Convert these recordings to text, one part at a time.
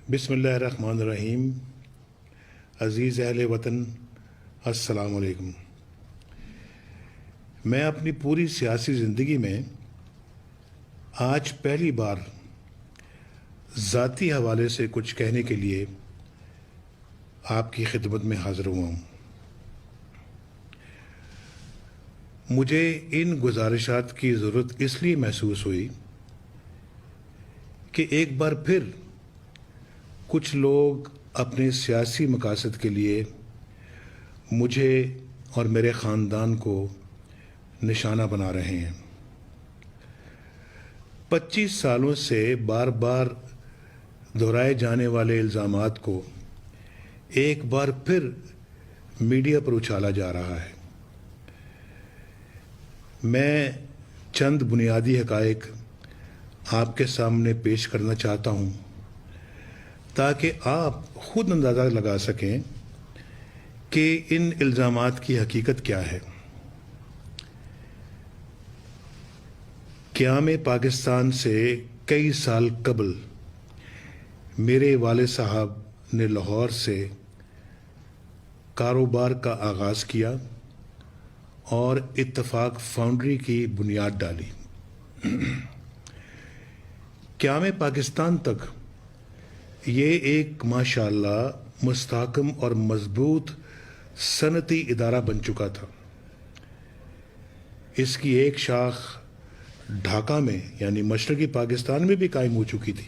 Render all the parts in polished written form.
بسم اللہ الرحمن الرحیم. عزیز اہل وطن، السلام علیکم. میں اپنی پوری سیاسی زندگی میں آج پہلی بار ذاتی حوالے سے کچھ کہنے کے لیے آپ کی خدمت میں حاضر ہوا ہوں. مجھے ان گزارشات کی ضرورت اس لیے محسوس ہوئی کہ ایک بار پھر کچھ لوگ اپنے سیاسی مقاصد کے لیے مجھے اور میرے خاندان کو نشانہ بنا رہے ہیں. 25 سالوں سے بار بار دہرائے جانے والے الزامات کو ایک بار پھر میڈیا پر اچھالا جا رہا ہے. میں چند بنیادی حقائق آپ کے سامنے پیش کرنا چاہتا ہوں تاکہ آپ خود اندازہ لگا سکیں کہ ان الزامات کی حقیقت کیا ہے. قیام پاکستان سے کئی سال قبل میرے والد صاحب نے لاہور سے کاروبار کا آغاز کیا اور اتفاق فاؤنڈری کی بنیاد ڈالی. قیام پاکستان تک یہ ایک ماشاءاللہ مستحکم اور مضبوط صنعتی ادارہ بن چکا تھا. اس کی ایک شاخ ڈھاکہ میں یعنی مشرقی پاکستان میں بھی قائم ہو چکی تھی.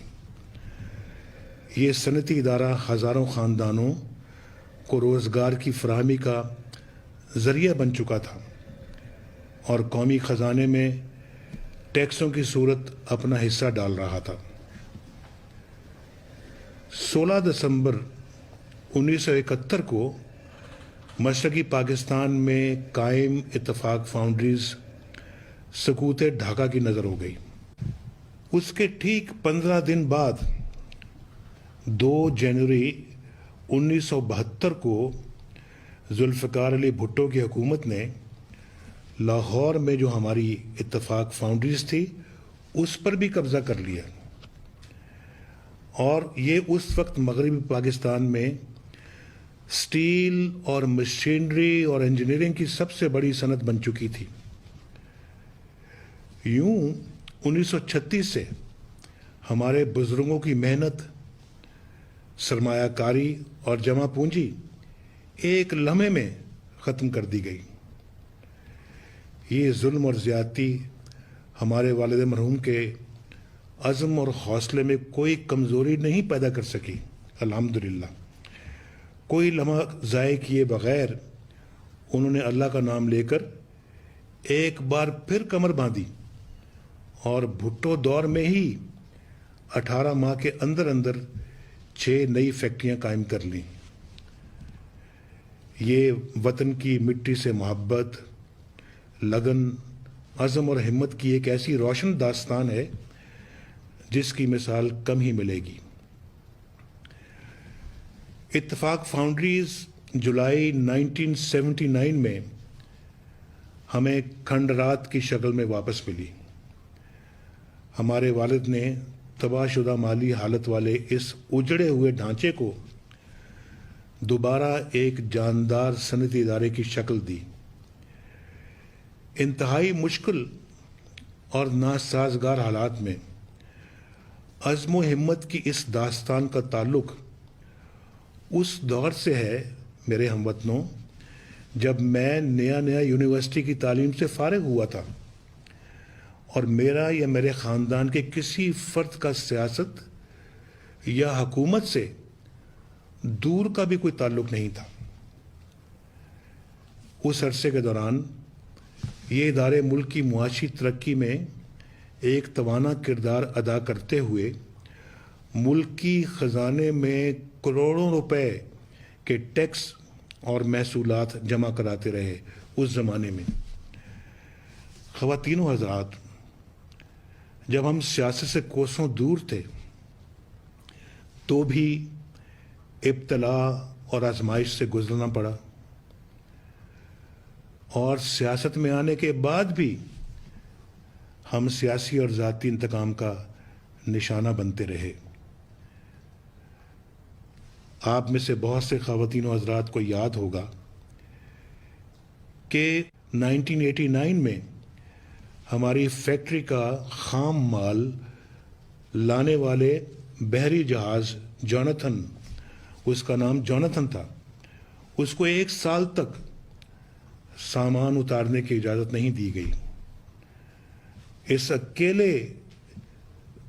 یہ صنعتی ادارہ ہزاروں خاندانوں کو روزگار کی فراہمی کا ذریعہ بن چکا تھا اور قومی خزانے میں ٹیکسوں کی صورت اپنا حصہ ڈال رہا تھا. 16 دسمبر 1971 کو مشرقی پاکستان میں قائم اتفاق فاؤنڈریز سقوط ڈھاکہ کی نظر ہو گئی. اس کے ٹھیک 15 دن بعد 2 جنوری 1972 کو ذوالفقار علی بھٹو کی حکومت نے لاہور میں جو ہماری اتفاق فاؤنڈریز تھی اس پر بھی قبضہ کر لیا اور یہ اس وقت مغربی پاکستان میں سٹیل اور مشینری اور انجینئرنگ کی سب سے بڑی صنعت بن چکی تھی. یوں 1936 سے ہمارے بزرگوں کی محنت، سرمایہ کاری اور جمع پونجی ایک لمحے میں ختم کر دی گئی. یہ ظلم اور زیادتی ہمارے والد مرحوم کے عزم اور حوصلے میں کوئی کمزوری نہیں پیدا کر سکی. الحمدللہ کوئی لمحہ ضائع کیے بغیر انہوں نے اللہ کا نام لے کر ایک بار پھر کمر باندھی اور بھٹو دور میں ہی 18 ماہ کے اندر اندر 6 نئی فیکٹریاں قائم کر لیں. یہ وطن کی مٹی سے محبت، لگن، عزم اور ہمت کی ایک ایسی روشن داستان ہے جس کی مثال کم ہی ملے گی. اتفاق فاؤنڈریز جولائی 1979 میں ہمیں کھنڈرات کی شکل میں واپس ملی. ہمارے والد نے تباہ شدہ مالی حالت والے اس اجڑے ہوئے ڈھانچے کو دوبارہ ایک جاندار صنعتی ادارے کی شکل دی. انتہائی مشکل اور ناسازگار حالات میں عزم و ہمت کی اس داستان کا تعلق اس دور سے ہے میرے ہم وطنوں جب میں نیا یونیورسٹی کی تعلیم سے فارغ ہوا تھا اور میرا یا میرے خاندان کے کسی فرد کا سیاست یا حکومت سے دور کا بھی کوئی تعلق نہیں تھا. اس عرصے کے دوران یہ ادارے ملک کی معاشی ترقی میں ایک توانا کردار ادا کرتے ہوئے ملک کی خزانے میں کروڑوں روپے کے ٹیکس اور محصولات جمع کراتے رہے. اس زمانے میں خواتین و حضرات، جب ہم سیاست سے کوسوں دور تھے تو بھی ابتلا اور آزمائش سے گزرنا پڑا اور سیاست میں آنے کے بعد بھی ہم سیاسی اور ذاتی انتقام کا نشانہ بنتے رہے. آپ میں سے بہت سے خواتین و حضرات کو یاد ہوگا کہ 1989 میں ہماری فیکٹری کا خام مال لانے والے بحری جہاز جوناتھن، اس کا نام جوناتھن تھا، اس کو 1 سال تک سامان اتارنے کی اجازت نہیں دی گئی۔ اس اکیلے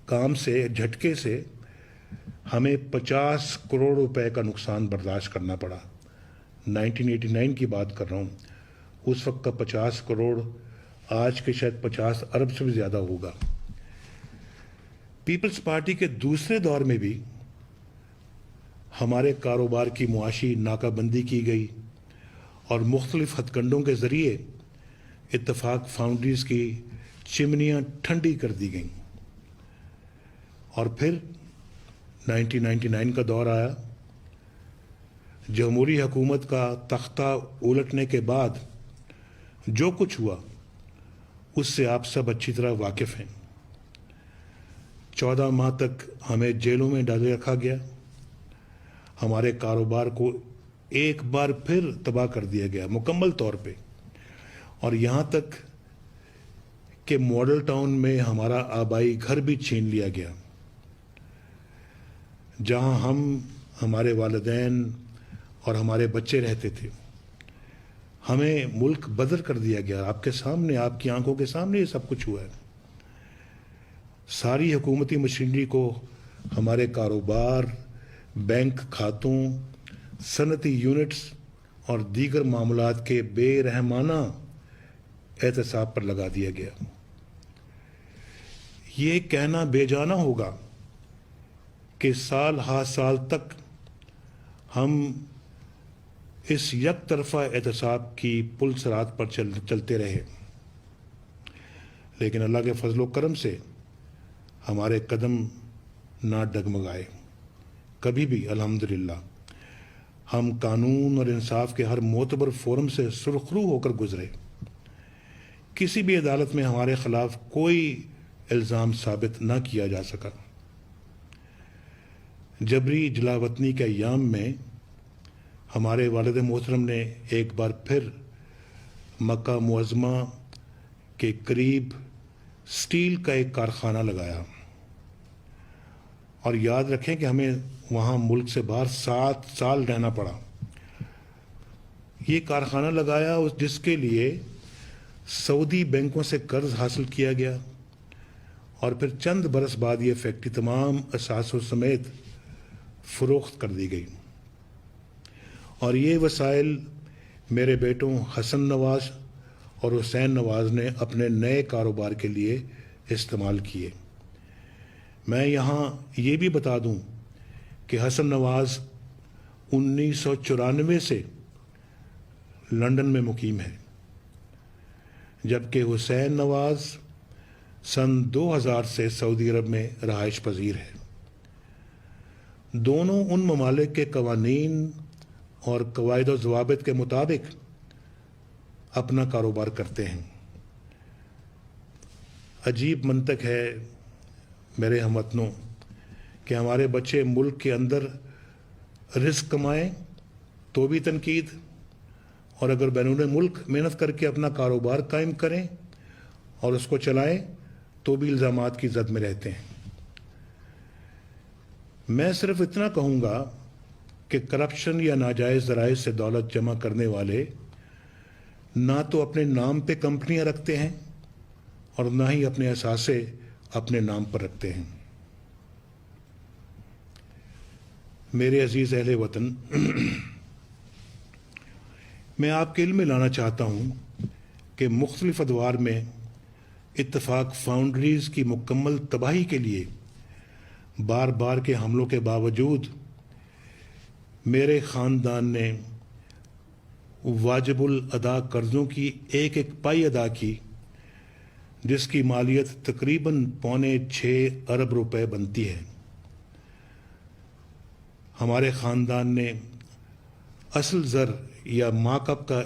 کام سے، جھٹکے سے ہمیں 50 کروڑ روپے کا نقصان برداشت کرنا پڑا۔ 1989 کی بات کر رہا ہوں، اس وقت کا 50 کروڑ آج کے شاید 50 ارب سے بھی زیادہ ہوگا۔ پیپلز پارٹی کے دوسرے دور میں بھی ہمارے کاروبار کی معاشی ناکہ بندی کی گئی اور مختلف ہتھ کنڈوں کے ذریعے اتفاق فاؤنڈریز کی چمنیاں ٹھنڈی کر دی گئیں۔ اور پھر 1999 کا دور آیا۔ جمہوری حکومت کا تختہ الٹنے کے بعد جو کچھ ہوا اس سے آپ سب اچھی طرح واقف ہیں۔ 14 ماہ تک ہمیں جیلوں میں ڈالے رکھا گیا، ہمارے کاروبار کو ایک بار پھر تباہ کر دیا گیا مکمل طور پہ، اور یہاں تک کہ ماڈل ٹاؤن میں ہمارا آبائی گھر بھی چھین لیا گیا، جہاں ہم، ہمارے والدین اور ہمارے بچے رہتے تھے۔ ہمیں ملک بدر کر دیا گیا، آپ کے سامنے، آپ کی آنکھوں کے سامنے یہ سب کچھ ہوا ہے۔ ساری حکومتی مشینری کو ہمارے کاروبار، بینک کھاتوں، صنعتی یونٹس اور دیگر معاملات کے بے رحمانہ احتساب پر لگا دیا گیا۔ یہ کہنا بے جانا ہوگا کہ سال ہا سال تک ہم اس یک طرفہ احتساب کی پل صراط پر چلتے رہے، لیکن اللہ کے فضل و کرم سے ہمارے قدم نہ ڈگمگائے کبھی بھی۔ الحمدللہ ہم قانون اور انصاف کے ہر معتبر فورم سے سرخرو ہو کر گزرے، کسی بھی عدالت میں ہمارے خلاف کوئی الزام ثابت نہ کیا جا سکا۔ جبری جلاوطنی کے ایام میں ہمارے والد محترم نے ایک بار پھر مکہ معظمہ کے قریب سٹیل کا ایک کارخانہ لگایا، اور یاد رکھیں کہ ہمیں وہاں ملک سے باہر 7 سال رہنا پڑا۔ یہ کارخانہ لگایا جس کے لیے سعودی بینکوں سے قرض حاصل کیا گیا، اور پھر چند برس بعد یہ فیکٹری تمام اثاثوں سمیت فروخت کر دی گئی، اور یہ وسائل میرے بیٹوں حسن نواز اور حسین نواز نے اپنے نئے کاروبار کے لیے استعمال کیے۔ میں یہاں یہ بھی بتا دوں کہ حسن نواز 1994 سے لندن میں مقیم ہے، جبکہ حسین نواز سن 2000 سے سعودی عرب میں رہائش پذیر ہے۔ دونوں ان ممالک کے قوانین اور قواعد و ضوابط کے مطابق اپنا کاروبار کرتے ہیں۔ عجیب منطق ہے میرے ہم وطنوں کہ ہمارے بچے ملک کے اندر رزق کمائیں تو بھی تنقید، اور اگر بیرون ملک محنت کر کے اپنا کاروبار قائم کریں اور اس کو چلائیں تو بھی الزامات کی زد میں رہتے ہیں۔ میں صرف اتنا کہوں گا کہ کرپشن یا ناجائز ذرائع سے دولت جمع کرنے والے نہ تو اپنے نام پہ کمپنیاں رکھتے ہیں اور نہ ہی اپنے اثاثے اپنے نام پر رکھتے ہیں۔ میرے عزیز اہل وطن، میں آپ کے علم میں لانا چاہتا ہوں کہ مختلف ادوار میں اتفاق فاؤنڈریز کی مکمل تباہی کے لیے بار بار کے حملوں کے باوجود میرے خاندان نے واجب الادا قرضوں کی ایک ایک پائی ادا کی، جس کی مالیت تقریباً 5.25 ارب روپے بنتی ہے۔ ہمارے خاندان نے اصل زر یا مارک اپ کا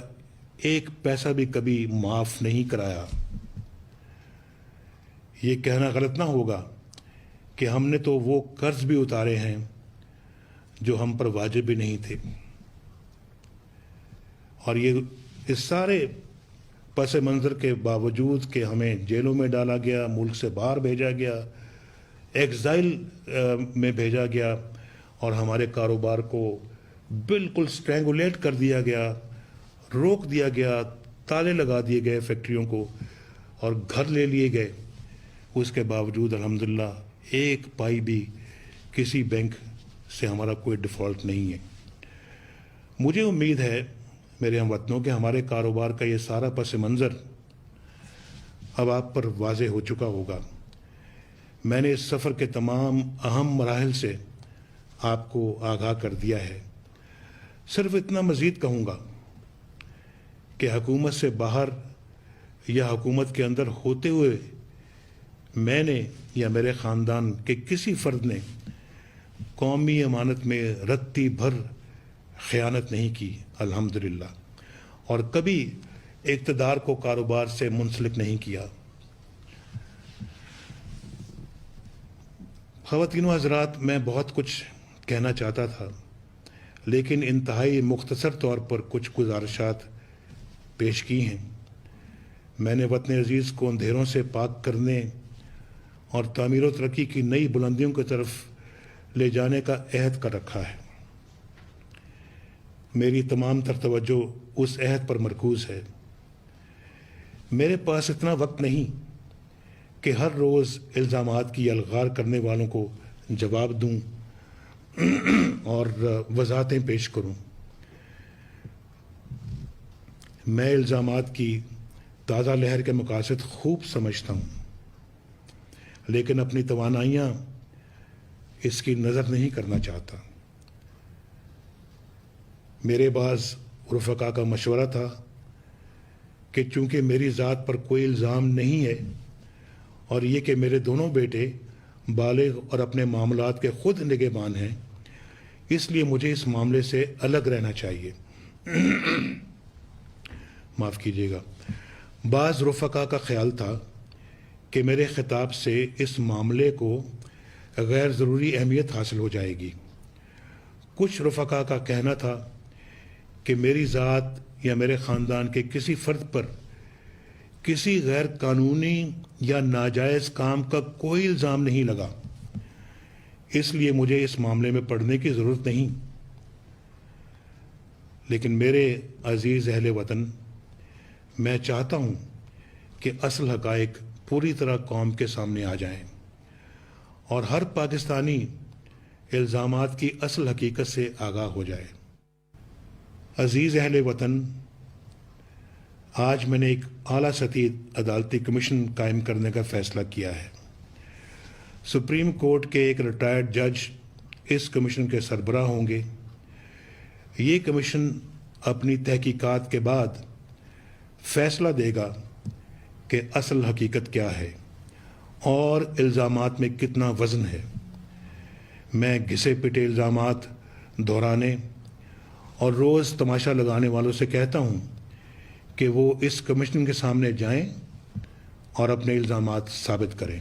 1 پیسہ بھی کبھی معاف نہیں کرایا۔ یہ کہنا غلط نہ ہوگا کہ ہم نے تو وہ قرض بھی اتارے ہیں جو ہم پر واجب بھی نہیں تھے. اور یہ اس سارے پس منظر کے باوجود کہ ہمیں جیلوں میں ڈالا گیا, ملک سے باہر بھیجا گیا, ایگزائل میں بھیجا گیا, اور ہمارے کاروبار کو بالکل سٹرینگولیٹ کر دیا گیا, روک دیا گیا, تالے لگا دیے گئے فیکٹریوں کو, اور گھر لے لیے گئے, اس کے باوجود الحمدللہ ایک پائی بھی کسی بینک سے ہمارا کوئی ڈیفالٹ نہیں ہے. مجھے امید ہے میرے ہم وطنوں کہ ہمارے کاروبار کا یہ سارا پس منظر اب آپ پر واضح ہو چکا ہوگا. میں نے اس سفر کے تمام اہم مراحل سے آپ کو آگاہ کر دیا ہے. صرف اتنا مزید کہوں گا کہ حکومت سے باہر یا حکومت کے اندر ہوتے ہوئے میں نے یا میرے خاندان کے کسی فرد نے قومی امانت میں رتی بھر خیانت نہیں کی الحمدللہ, اور کبھی اقتدار کو کاروبار سے منسلک نہیں کیا. خواتین و حضرات, میں بہت کچھ کہنا چاہتا تھا, لیکن انتہائی مختصر طور پر کچھ گزارشات پیش کی ہیں. میں نے وطن عزیز کو اندھیروں سے پاک کرنے اور تعمیر و ترقی کی نئی بلندیوں کی طرف لے جانے کا عہد کر رکھا ہے. میری تمام تر توجہ اس عہد پر مرکوز ہے. میرے پاس اتنا وقت نہیں کہ ہر روز الزامات کی الغار کرنے والوں کو جواب دوں اور وضاحتیں پیش کروں. میں الزامات کی تازہ لہر کے مقاصد خوب سمجھتا ہوں, لیکن اپنی توانائیاں اس کی نظر نہیں کرنا چاہتا. میرے بعض رفقا کا مشورہ تھا کہ چونکہ میری ذات پر کوئی الزام نہیں ہے اور یہ کہ میرے دونوں بیٹے بالغ اور اپنے معاملات کے خود نگہبان ہیں, اس لیے مجھے اس معاملے سے الگ رہنا چاہیے. معاف کیجیے گا. بعض رفقا کا خیال تھا کہ میرے خطاب سے اس معاملے کو غیر ضروری اہمیت حاصل ہو جائے گی. کچھ رفقا کا کہنا تھا کہ میری ذات یا میرے خاندان کے کسی فرد پر کسی غیر قانونی یا ناجائز کام کا کوئی الزام نہیں لگا, اس لیے مجھے اس معاملے میں پڑھنے کی ضرورت نہیں. لیکن میرے عزیز اہل وطن, میں چاہتا ہوں کہ اصل حقائق پوری طرح قوم کے سامنے آ جائیں اور ہر پاکستانی الزامات کی اصل حقیقت سے آگاہ ہو جائے. عزیز اہل وطن, آج میں نے ایک اعلیٰ سطحی عدالتی کمیشن قائم کرنے کا فیصلہ کیا ہے. سپریم کورٹ کے ایک ریٹائرڈ جج اس کمیشن کے سربراہ ہوں گے. یہ کمیشن اپنی تحقیقات کے بعد فیصلہ دے گا کہ اصل حقیقت کیا ہے اور الزامات میں کتنا وزن ہے. میں گھسے پٹے الزامات دہرانے اور روز تماشا لگانے والوں سے کہتا ہوں کہ وہ اس کمیشن کے سامنے جائیں اور اپنے الزامات ثابت کریں.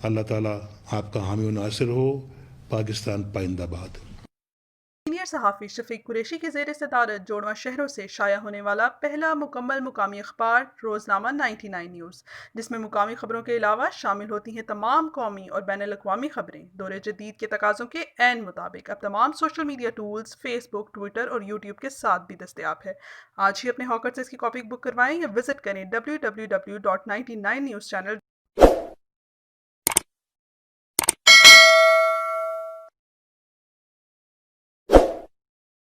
اللہ تعالیٰ آپ کا حامی و ناصر ہو. پاکستان پائندہ باد. سینئر صحافی شفیق قریشی کی زیر صدارت جوڑواں شہروں سے شائع ہونے والا پہلا مکمل مقامی اخبار روزنامہ 99 نیوز، جس میں مقامی خبروں کے علاوہ شامل ہوتی ہیں تمام قومی اور بین الاقوامی خبریں. دور جدید کے تقاضوں کے عین مطابق اب تمام سوشل میڈیا ٹولز فیس بک، ٹویٹر اور یوٹیوب کے ساتھ بھی دستیاب ہے. آج ہی اپنے ہاکر سے اس کی کاپی بک کروائیں یا وزٹ کریں www.99newschannel